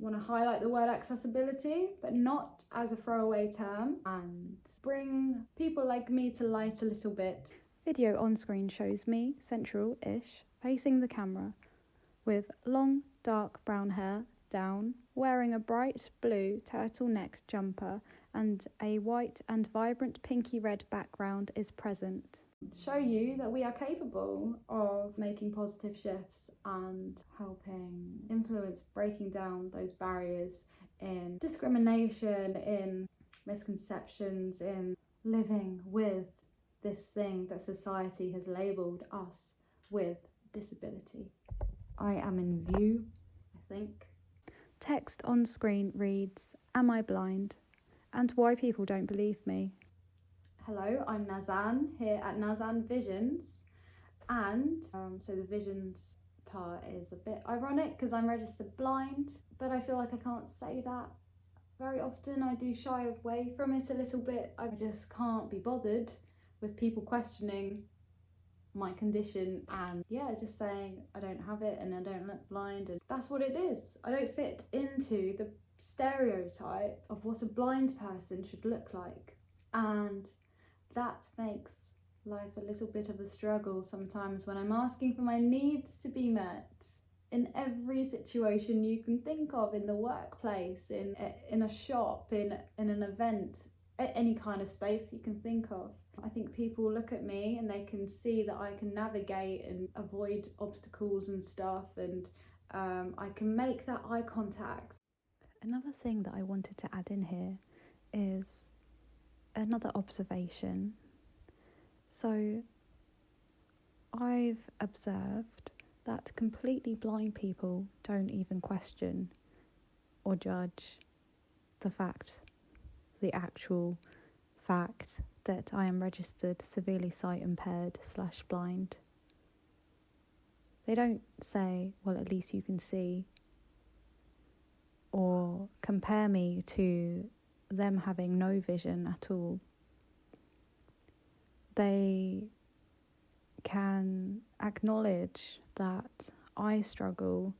want to highlight the word accessibility, but not as a throwaway term, and bring people like me to light a little bit. Video on screen shows me, central-ish, facing the camera, with long, dark brown hair down, wearing a bright blue turtleneck jumper, and a white and vibrant pinky red background is present. Show you that we are capable of making positive shifts and helping influence breaking down those barriers in discrimination, in misconceptions, in living with this thing that society has labelled us with, disability. I am in view, I think. Text on screen reads, "Am I blind? And why people don't believe me." Hello, I'm Nazan here at Nazan Visions, and so the visions part is a bit ironic because I'm registered blind, but I feel like I can't say that very often. I do shy away from it a little bit. I just can't be bothered with people questioning my condition and just saying I don't have it and I don't look blind, and that's what it is. I don't fit into the stereotype of what a blind person should look like, and that makes life a little bit of a struggle sometimes when I'm asking for my needs to be met in every situation you can think of, in the workplace, in a shop, in an event, any kind of space you can think of. I think people look at me and they can see that I can navigate and avoid obstacles and stuff, and I can make that eye contact. Another thing that I wanted to add in here is another observation. So I've observed that completely blind people don't even question or judge the actual fact that I am registered severely sight-impaired / blind. They don't say, well, at least you can see, or compare me to them having no vision at all. They can acknowledge that I struggle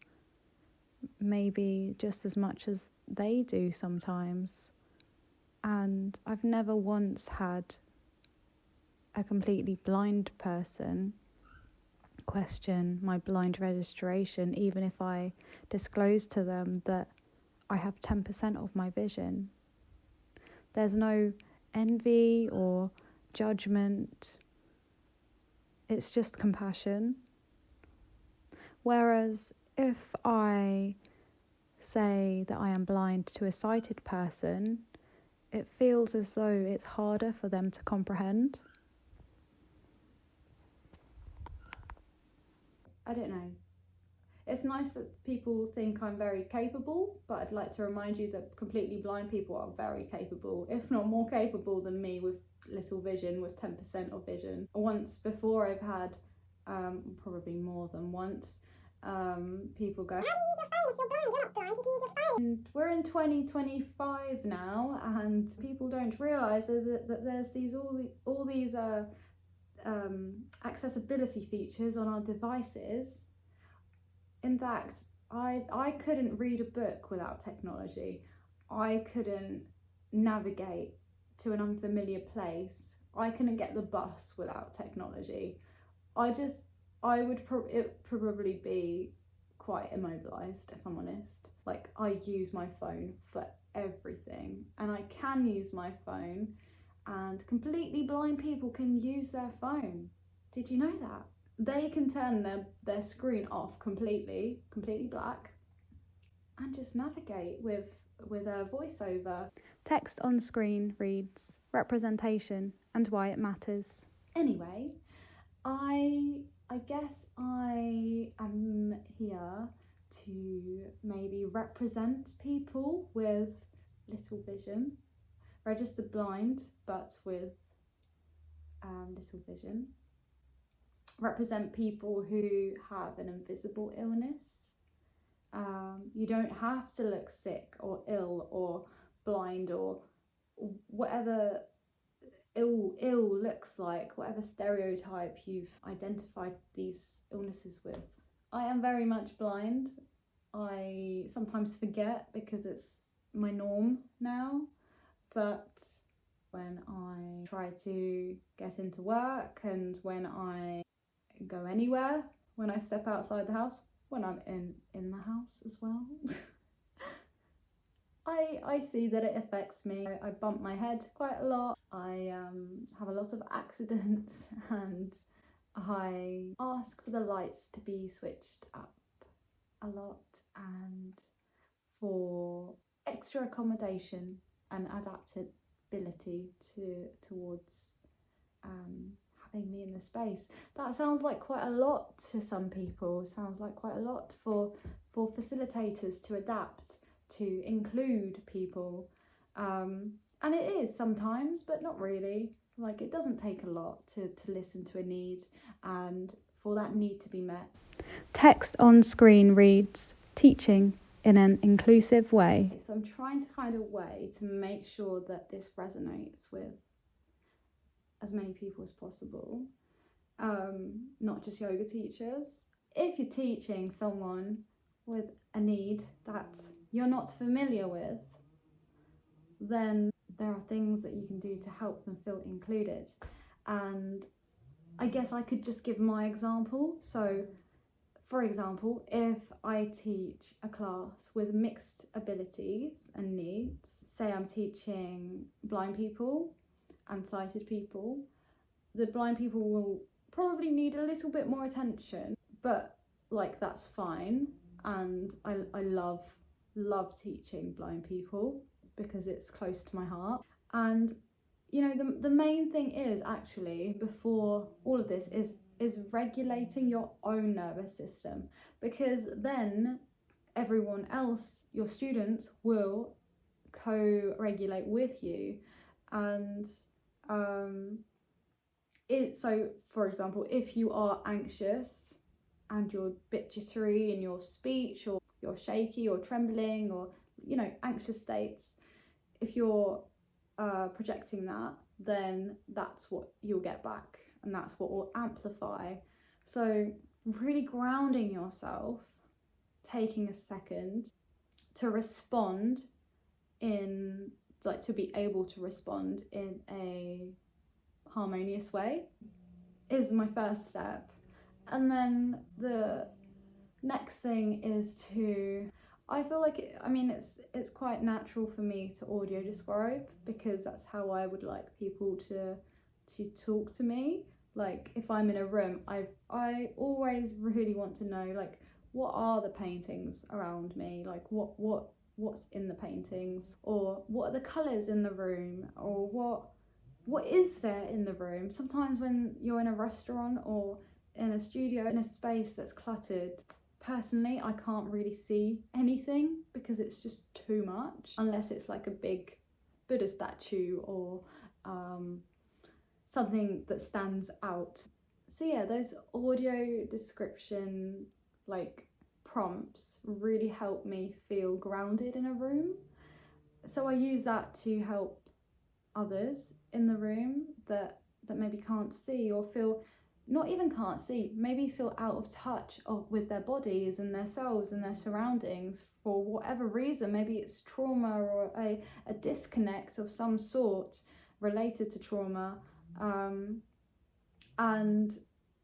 maybe just as much as they do sometimes, and I've never once had a completely blind person question my blind registration, even if I disclose to them that I have 10% of my vision. There's no envy or judgment. It's just compassion. Whereas if I say that I am blind to a sighted person, it feels as though it's harder for them to comprehend. I don't know. It's nice that people think I'm very capable, but I'd like to remind you that completely blind people are very capable, if not more capable than me, with little vision, with 10% of vision. Once before I've had, probably more than once, people go, "How do you use your phone if you're blind? You're not blind, you can use your phone." And we're in 2025 now, and people don't realise that there's all these accessibility features on our devices. In fact, I couldn't read a book without technology. I couldn't navigate to an unfamiliar place. I couldn't get the bus without technology. I would probably be quite immobilised, if I'm honest. Like, I use my phone for everything, and I can use my phone, and completely blind people can use their phone. Did you know that? They can turn their screen off completely black, and just navigate with a voiceover. Text on screen reads, "Representation and why it matters." Anyway, I guess I am here to maybe represent people with little vision, registered blind but with little vision. Represent people who have an invisible illness. You don't have to look sick or ill or blind or whatever ill looks like, whatever stereotype you've identified these illnesses with. I am very much blind. I sometimes forget because it's my norm now. But when I try to get into work and when I go anywhere, when I step outside the house, when I'm in the house as well, I see that it affects me. I bump my head quite a lot. I have a lot of accidents, and I ask for the lights to be switched up a lot and for extra accommodation and adaptability towards having me in the space. That sounds like quite a lot to some people. It sounds like quite a lot for facilitators to adapt, to include people. And it is sometimes, but not really. Like, it doesn't take a lot to listen to a need and for that need to be met. Text on screen reads, teaching in an inclusive way. So I'm trying to find a way to make sure that this resonates with as many people as possible, not just yoga teachers. If you're teaching someone with a need that you're not familiar with, then there are things that you can do to help them feel included. And I guess I could just give my example. So, for example, if I teach a class with mixed abilities and needs, say I'm teaching blind people and sighted people, the blind people will probably need a little bit more attention, but like, that's fine. And I love teaching blind people because it's close to my heart. And you know, the main thing is actually, before all of this, is regulating your own nervous system, because then everyone else, your students, will co-regulate with you. And so for example, if you are anxious and you're a bit jittery in your speech, or you're shaky or trembling, or you know, anxious states, if you're projecting that, then that's what you'll get back, and that's what will amplify. So really grounding yourself, taking a second to respond in, like, to be able to respond in a harmonious way, is my first step. And then the next thing is to, I feel like it's quite natural for me to audio describe, because that's how I would like people to talk to me. Like, if I'm in a room, I always really want to know, like, what are the paintings around me, like what's in the paintings, or what are the colours in the room, or what is there in the room. Sometimes when you're in a restaurant or in a studio, in a space that's cluttered, personally, I can't really see anything because it's just too much, unless it's like a big Buddha statue or something that stands out. So yeah, those audio description like prompts really help me feel grounded in a room. So I use that to help others in the room that maybe can't see, or feel, not even can't see, maybe feel out of touch with their bodies and their selves and their surroundings for whatever reason. Maybe it's trauma or a disconnect of some sort related to trauma. And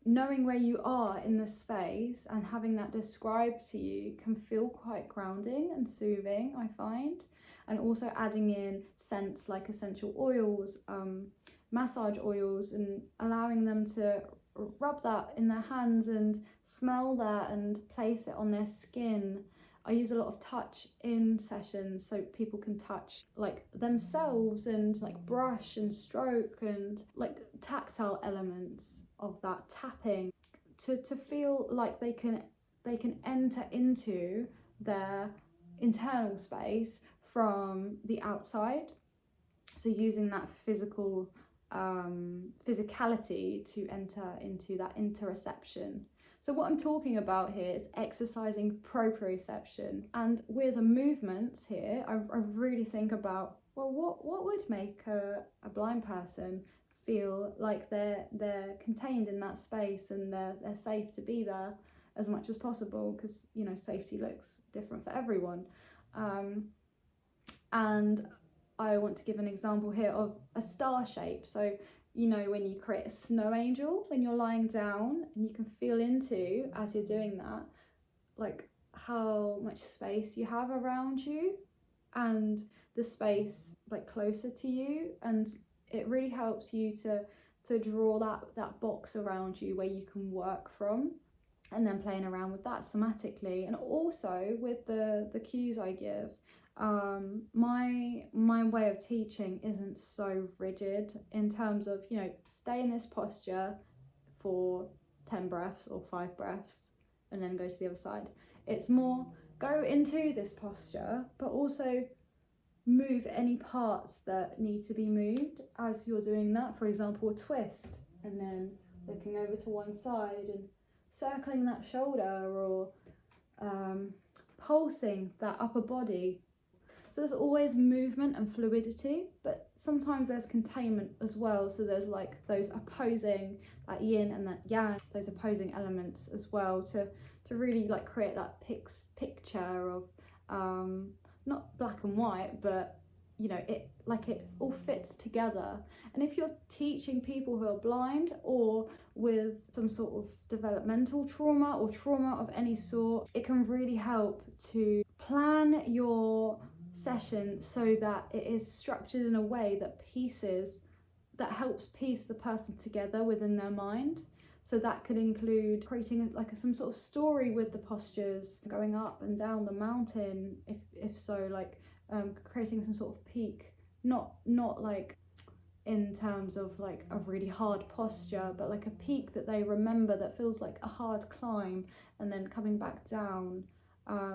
knowing where you are in the space and having that described to you can feel quite grounding and soothing, I find. And also adding in scents like essential oils, massage oils, and allowing them to rub that in their hands and smell that and place it on their skin. I use a lot of touch in sessions, so people can touch like themselves and like brush and stroke and like tactile elements of that tapping to feel like they can enter into their internal space from the outside. So using that physicality to enter into that interoception. So what I'm talking about here is exercising proprioception. And with the movements here, I really think about, well, what would make a blind person feel like they're contained in that space and they're safe to be there. as much as possible, because safety looks different for everyone. And I want to give an example here of a star shape. So when you create a snow angel, when you're lying down, and you can feel into, as you're doing that, like how much space you have around you and the space like closer to you, and it really helps you to draw that box around you where you can work from, and then playing around with that somatically. And also with the cues I give, my way of teaching isn't so rigid in terms of stay in this posture for 10 breaths or 5 breaths and then go to the other side. It's more go into this posture, but also move any parts that need to be moved as you're doing that. For example, a twist, and then looking over to one side and circling that shoulder, or pulsing that upper body. So there's always movement and fluidity, but sometimes there's containment as well. So there's like those opposing, that yin and that yang, those opposing elements as well, to really like create that picture of not black and white, but it all fits together. And if you're teaching people who are blind or with some sort of developmental trauma or trauma of any sort, it can really help to plan your session so that it is structured in a way that helps piece the person together within their mind. So that could include creating some sort of story with the postures, going up and down the mountain, if so, creating some sort of peak, not like in terms of like a really hard posture, but like a peak that they remember that feels like a hard climb, and then coming back down.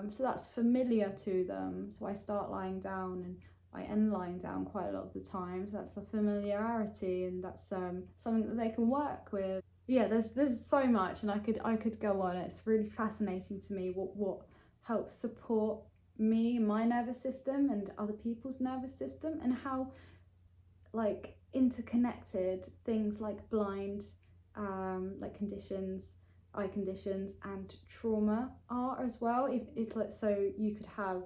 So that's familiar to them. So I start lying down and I end lying down quite a lot of the time. So that's the familiarity, and that's something that they can work with. Yeah, there's so much, and I could go on. It's really fascinating to me what helps support me, my nervous system, and other people's nervous system, and how like interconnected things like blind conditions, eye conditions, and trauma are as well. If so you could have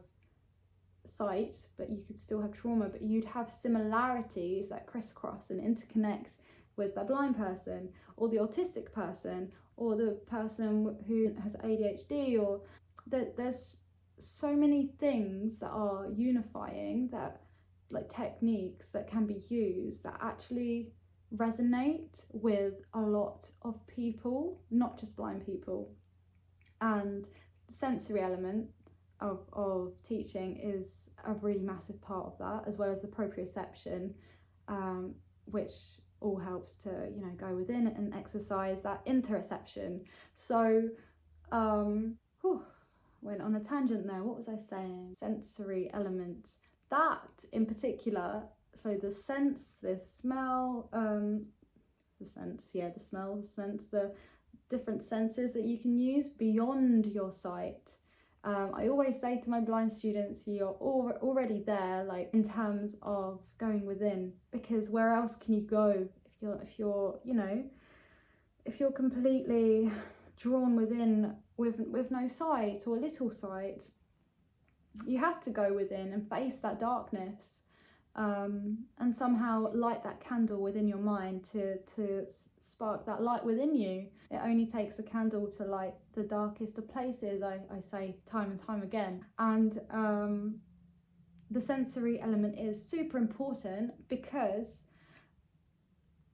sight, but you could still have trauma, but you'd have similarities that crisscross and interconnect with the blind person or the autistic person or the person who has ADHD, or there's so many things that are unifying, that like techniques that can be used that actually resonate with a lot of people, not just blind people. And the sensory element of teaching is a really massive part of that, as well as the proprioception, which all helps to go within and exercise that interoception. So went on a tangent there. What was I saying? Sensory elements, that in particular. So the sense, the smell, the smell, the sense, the different senses that you can use beyond your sight. I always say to my blind students, you're already there, like in terms of going within, because where else can you go if you're completely drawn within with no sight or little sight? You have to go within and face that darkness, and somehow light that candle within your mind to spark that light within you. It only takes a candle to light the darkest of places, I say time and time again. And the sensory element is super important, because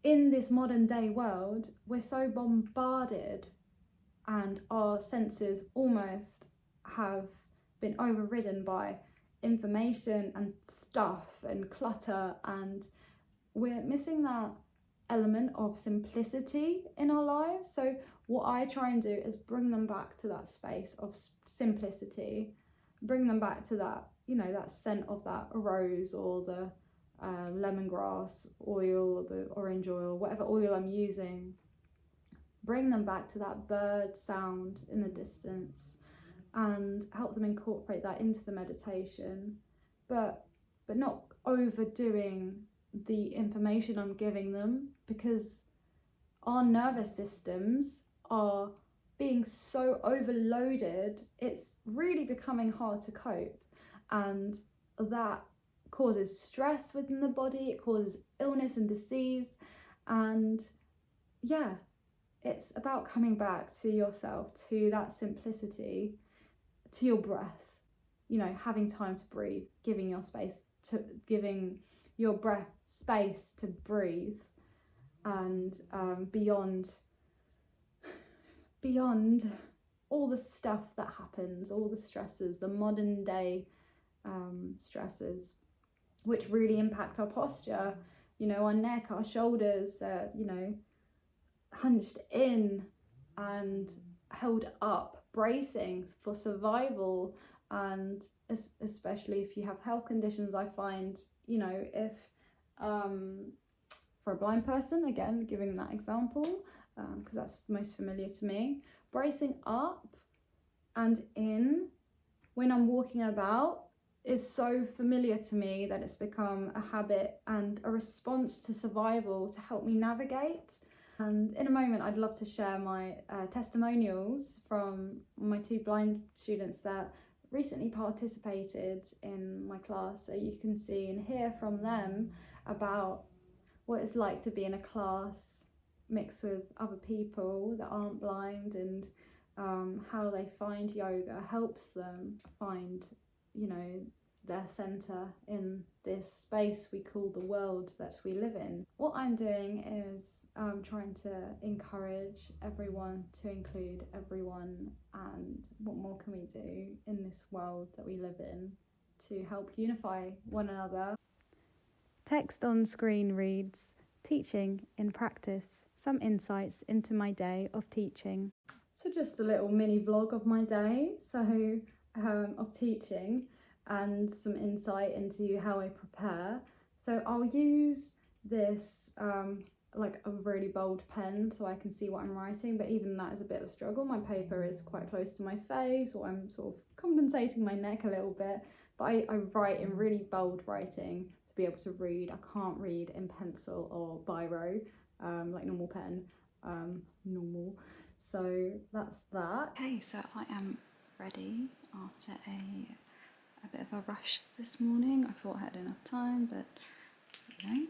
in this modern day world, we're so bombarded, and our senses almost have been overridden by information and stuff and clutter, and we're missing that element of simplicity in our lives. So what I try and do is bring them back to that space of simplicity, bring them back to that, that scent of that rose, or the lemongrass oil, or the orange oil, whatever oil I'm using. Bring them back to that bird sound in the distance, and help them incorporate that into the meditation, but not overdoing the information I'm giving them, because our nervous systems are being so overloaded, it's really becoming hard to cope, and that causes stress within the body, it causes illness and disease. And yeah, it's about coming back to yourself, to that simplicity, to your breath, you know, having time to breathe, giving your breath space to breathe, and beyond all the stuff that happens, all the stresses, the modern day stresses, which really impact our posture, you know, our neck, our shoulders, they're, you know, hunched in and held up, bracing for survival. And especially if you have health conditions, I find, you know, if for a blind person, again, giving that example, because that's most familiar to me, bracing up and in when I'm walking about is so familiar to me that it's become a habit and a response to survival to help me navigate. And in a moment, I'd love to share my testimonials from my 2 blind students that recently participated in my class, so you can see and hear from them about what it's like to be in a class mixed with other people that aren't blind, and how they find yoga helps them find, you know, their centre in this space we call the world that we live in. What I'm doing is trying to encourage everyone to include everyone, and what more can we do in this world that we live in to help unify one another. Text on screen reads, "Teaching in practice, some insights into my day of teaching." So just a little mini vlog of my day, so of teaching, and some insight into how I prepare. So I'll use this like a really bold pen so I can see what I'm writing, but even that is a bit of a struggle. My paper is quite close to my face, or I'm sort of compensating my neck a little bit, but I write in really bold writing to be able to read. I can't read in pencil or biro, like normal pen, normal. So that's that. Okay, so I am ready after a bit of a rush this morning. I thought I had enough time, but you know.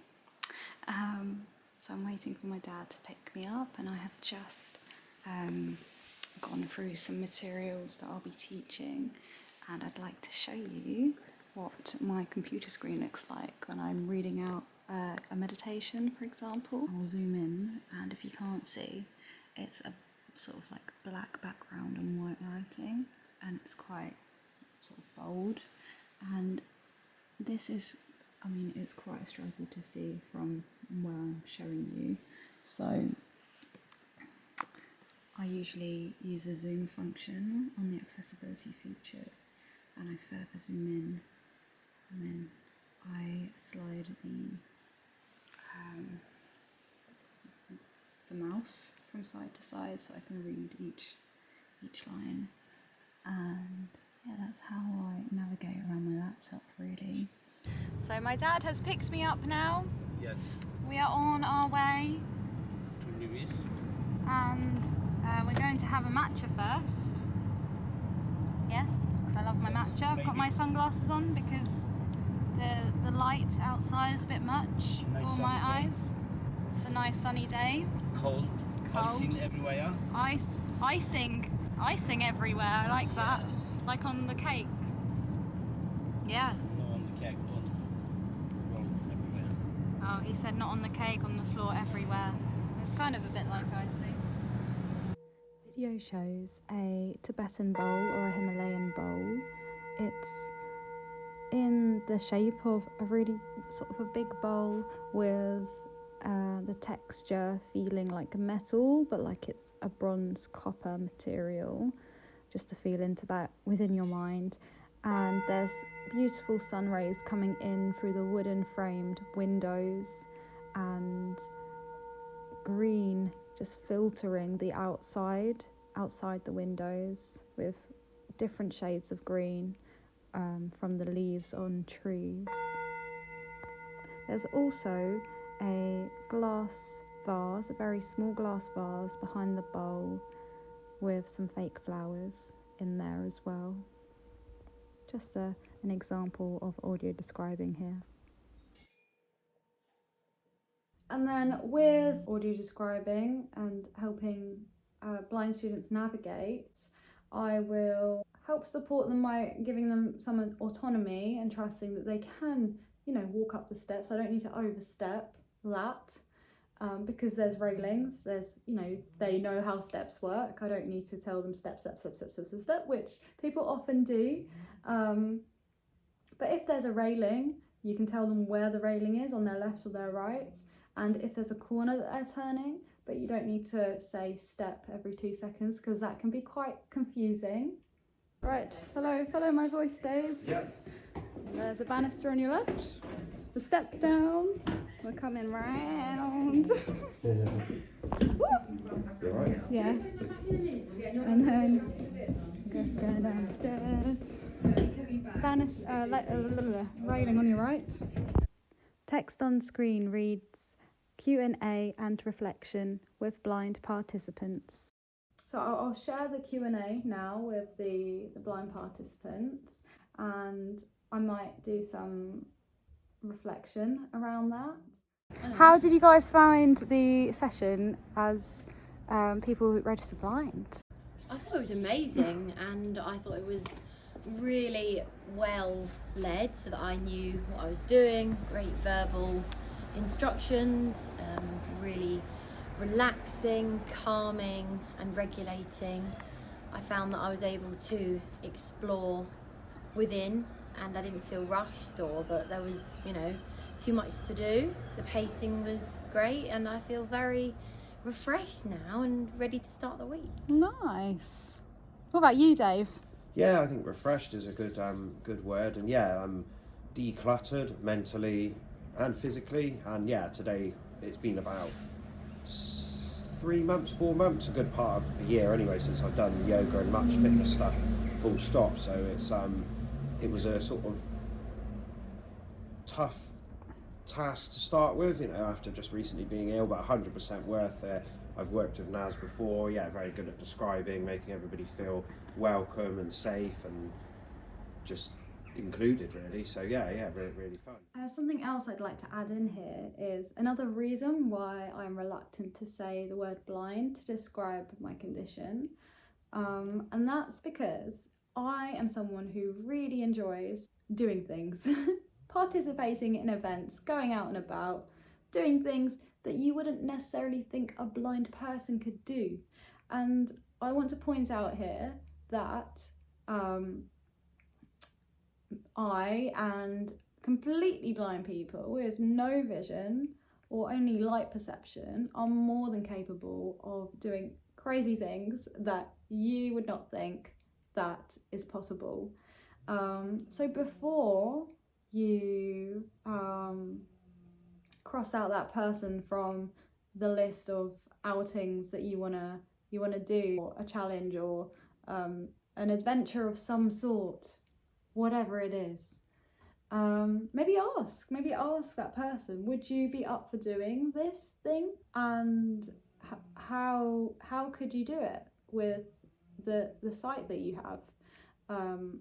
So I'm waiting for my dad to pick me up, and I have just gone through some materials that I'll be teaching, and I'd like to show you what my computer screen looks like when I'm reading out a meditation, for example. I'll zoom in, and if you can't see, it's a sort of like black background and white writing, and it's quite sort of bold, and this is, I mean, it's quite a struggle to see from where I'm showing you, so I usually use the zoom function on the accessibility features, and I further zoom in, and then I slide the mouse from side to side so I can read each line, and yeah, that's how I navigate around my laptop, really. So my dad has picked me up now. Yes. We are on our way, To Lewis. and we're going to have a matcha first. Yes, because I love my matcha. I've got my sunglasses on because the light outside is a bit much Nice for my sunny day. eyes. It's a nice sunny day. Cold. Cold. Icing everywhere. Icing everywhere. I like that. Yes. Like on the cake. Yeah. No, on the cake, on the road, everywhere. Oh, he said not on the cake, on the floor, everywhere. It's kind of a bit like icing. Video shows a Tibetan bowl or a Himalayan bowl. It's in the shape of a really sort of a big bowl with the texture feeling like metal, but like it's a bronze copper material, just to feel into that within your mind. And there's beautiful sun rays coming in through the wooden framed windows, and green just filtering the outside the windows with different shades of green from the leaves on trees. There's also a glass vase, a very small glass vase behind the bowl, with some fake flowers in there as well. Just an example of audio describing here. And then with audio describing and helping blind students navigate, I will help support them by giving them some autonomy and trusting that they can, walk up the steps. I don't need to overstep that because there's railings, they know how steps work. I don't need to tell them step, which people often do. But if there's a railing, you can tell them where the railing is, on their left or their right. And if there's a corner that they're turning, but you don't need to say step every 2 seconds because that can be quite confusing. Right, follow my voice, Dave. Yep. There's a banister on your left. The step down. We're coming round. You alright? Yes. And then just go downstairs. Railing on your right. Text on screen reads Q&A and reflection with blind participants. So I'll share the Q&A now with the blind participants, and I might do some reflection around that. How did you guys find the session as people who register blind? I thought it was amazing, and I thought it was really well led so that I knew what I was doing. Great verbal instructions, really relaxing, calming and regulating. I found that I was able to explore within, and I didn't feel rushed or that there was, too much to do. The pacing was great, and I feel very refreshed now and ready to start the week. Nice. What about you, Dave? Yeah, I think refreshed is a good word, and I'm decluttered mentally and physically, and today it's been about 3 months, 4 months, a good part of the year anyway, since I've done yoga and much fitness stuff full stop. So it was a sort of tough task to start with, after just recently being ill, but 100% worth it. I've worked with Naz before, very good at describing, making everybody feel welcome and safe and just included, really. So really fun. Something else I'd like to add in here is another reason why I'm reluctant to say the word blind to describe my condition, and that's because I am someone who really enjoys doing things, participating in events, going out and about, doing things that you wouldn't necessarily think a blind person could do. And I want to point out here that I and completely blind people with no vision or only light perception are more than capable of doing crazy things that you would not think that is possible. So before you cross out that person from the list of outings that you wanna do, or a challenge, or an adventure of some sort, whatever it is, maybe ask that person, would you be up for doing this thing, and how could you do it with the sight that you have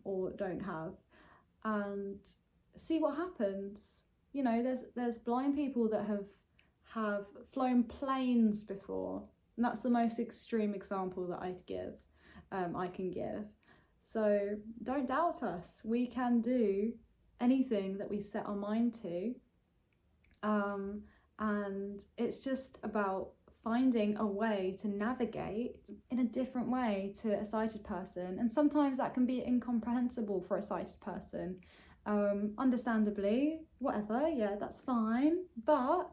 or don't have, and see what happens. There's blind people that have flown planes before, and that's the most extreme example that I can give. So don't doubt us. We can do anything that we set our mind to, and it's just about finding a way to navigate in a different way to a sighted person, and sometimes that can be incomprehensible for a sighted person. Understandably, whatever, that's fine, but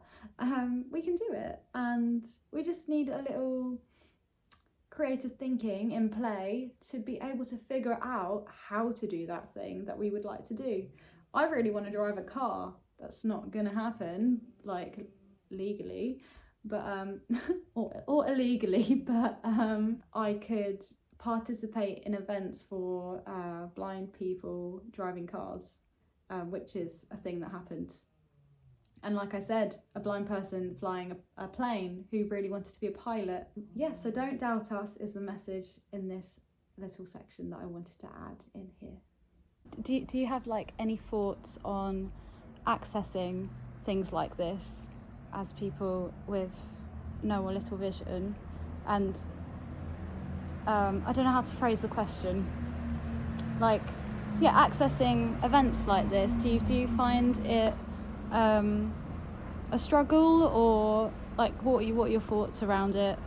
we can do it, and we just need a little creative thinking in play to be able to figure out how to do that thing that we would like to do. I really want to drive a car. That's not gonna happen, like, legally, but or illegally, but I could participate in events for blind people driving cars, which is a thing that happens And like I said, a blind person flying a plane who really wanted to be a pilot. Yeah, so don't doubt us is the message in this little section that I wanted to add in here. Do you have like any thoughts on accessing things like this as people with no or little vision? And I don't know how to phrase the question. Like, yeah, accessing events like this, do you find it a struggle, or like what are your thoughts around it?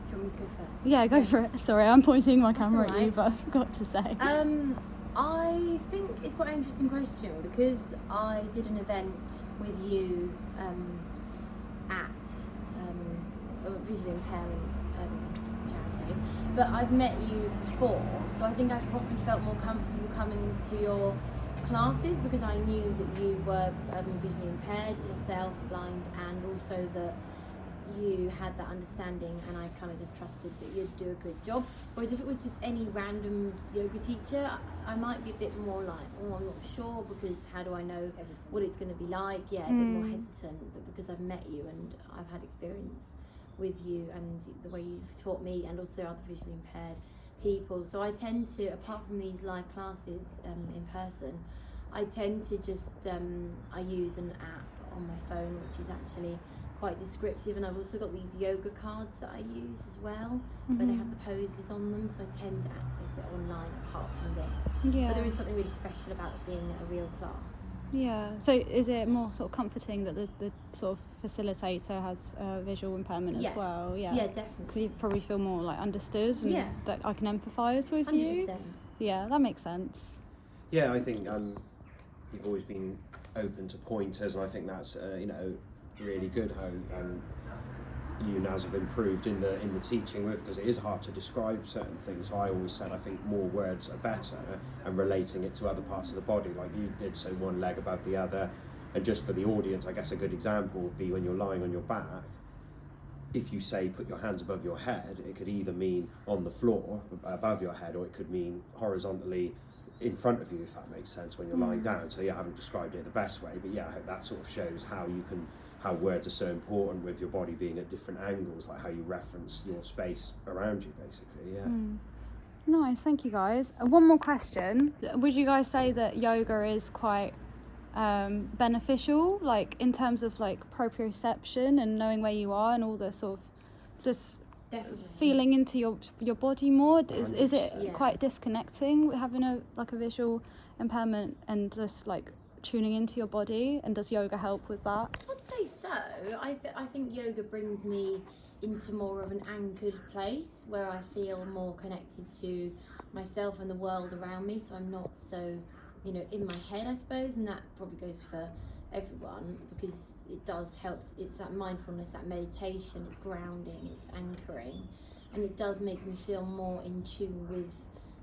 Do you want me to go first? Yeah, go for it. Sorry, I'm pointing my That's camera at you, alright. but I forgot to say. I think it's quite an interesting question because I did an event with you at a visually impairment charity, but I've met you before, so I think I probably felt more comfortable coming to your classes because I knew that you were visually impaired yourself, blind, and also that you had that understanding, and I kind of just trusted that you'd do a good job. Whereas if it was just any random yoga teacher, I might be a bit more like, oh, I'm not sure because how do I know what it's going to be like? Yeah, a bit more hesitant, but because I've met you and I've had experience with you and the way you've taught me and also other visually impaired people. So I tend to, apart from these live classes in person, I tend to just, I use an app on my phone which is actually quite descriptive, and I've also got these yoga cards that I use as well, where they have the poses on them, so I tend to access it online apart from this. Yeah. But there is something really special about it being a real class. Yeah. So is it more sort of comforting that the sort of facilitator has visual impairment as well? Yeah. Yeah, Because definitely. you probably feel more like understood and Yeah. that I can empathise with 100%. you. Yeah, that makes sense. Yeah, I think you've always been open to pointers, and I think that's really good how you, Naz, have improved in the teaching with, because it is hard to describe certain things. So I always said I think more words are better, and relating it to other parts of the body, like you did, so one leg above the other. And just for the audience, I guess a good example would be when you're lying on your back, if you say put your hands above your head, it could either mean on the floor above your head, or it could mean horizontally in front of you, if that makes sense, when you're lying down. So yeah, I haven't described it the best way, but yeah, I hope that sort of shows how words are so important with your body being at different angles, like how you reference your space around you, basically. Yeah. Nice, thank you guys. One more question. Would you guys say that yoga is quite beneficial, like in terms of like proprioception and knowing where you are and all the sort of just Definitely. feeling into your body more? Is it 100%. quite disconnecting having a visual impairment and just like tuning into your body, and does yoga help with that? I'd say so. I think yoga brings me into more of an anchored place where I feel more connected to myself and the world around me, so I'm not so, in my head, I suppose, and that probably goes for everyone because it does help. It's that mindfulness, that meditation, it's grounding, it's anchoring, and it does make me feel more in tune with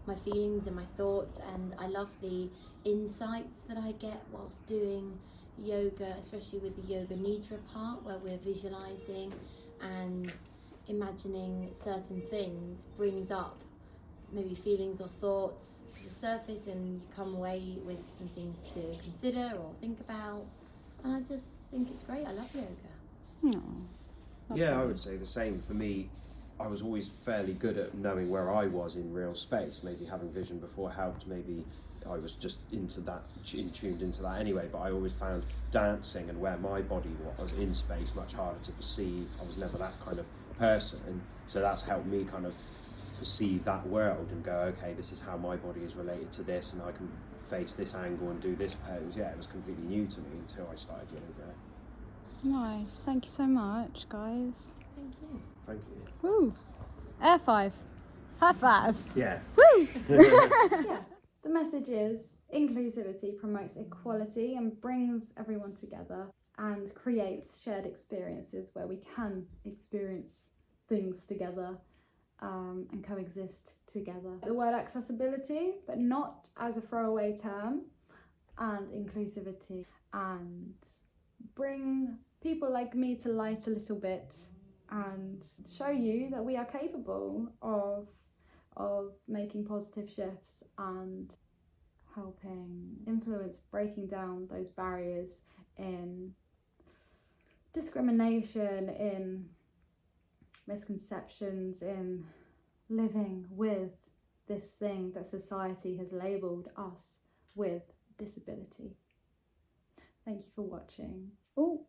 my feelings and my thoughts. And I love the insights that I get whilst doing yoga, especially with the yoga nidra part where we're visualizing and imagining certain things, brings up maybe feelings or thoughts to the surface, and you come away with some things to consider or think about. And I just think it's great. I love yoga. Yeah, I would say the same. For me, I was always fairly good at knowing where I was in real space. Maybe having vision before helped. Maybe I was just into that, tuned into that anyway. But I always found dancing and where my body was in space much harder to perceive. I was never that kind of person. So that's helped me kind of perceive that world and go, okay, this is how my body is related to this, and I can face this angle and do this pose. Yeah, it was completely new to me until I started yoga. Nice, thank you so much, guys. Thank you. Thank you. Woo! Air five. High five. Yeah. Woo! Yeah, the message is inclusivity promotes equality and brings everyone together and creates shared experiences where we can experience things together and coexist together. The word accessibility, but not as a throwaway term, and inclusivity, and bring people like me to light a little bit and show you that we are capable of making positive shifts and helping influence breaking down those barriers in discrimination, in misconceptions, in living with this thing that society has labelled us with, disability. Thank you for watching. Oh,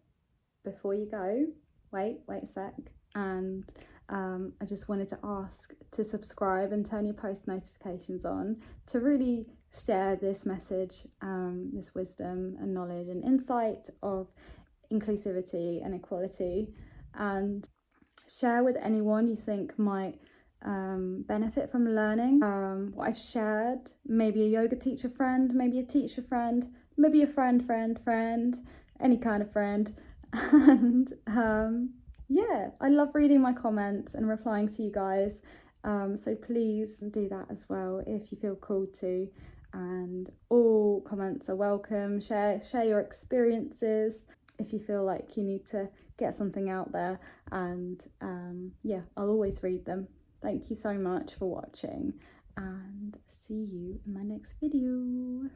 before you go, wait a sec. And I just wanted to ask to subscribe and turn your post notifications on to really share this message, this wisdom and knowledge and insight of inclusivity and equality, and share with anyone you think might benefit from learning what I've shared. Maybe a yoga teacher friend, maybe a teacher friend, maybe a friend, any kind of friend. And yeah, I love reading my comments and replying to you guys, so please do that as well if you feel called to. And all comments are welcome. Share your experiences if you feel like you need to get something out there, and yeah, I'll always read them. Thank you so much for watching, and see you in my next video.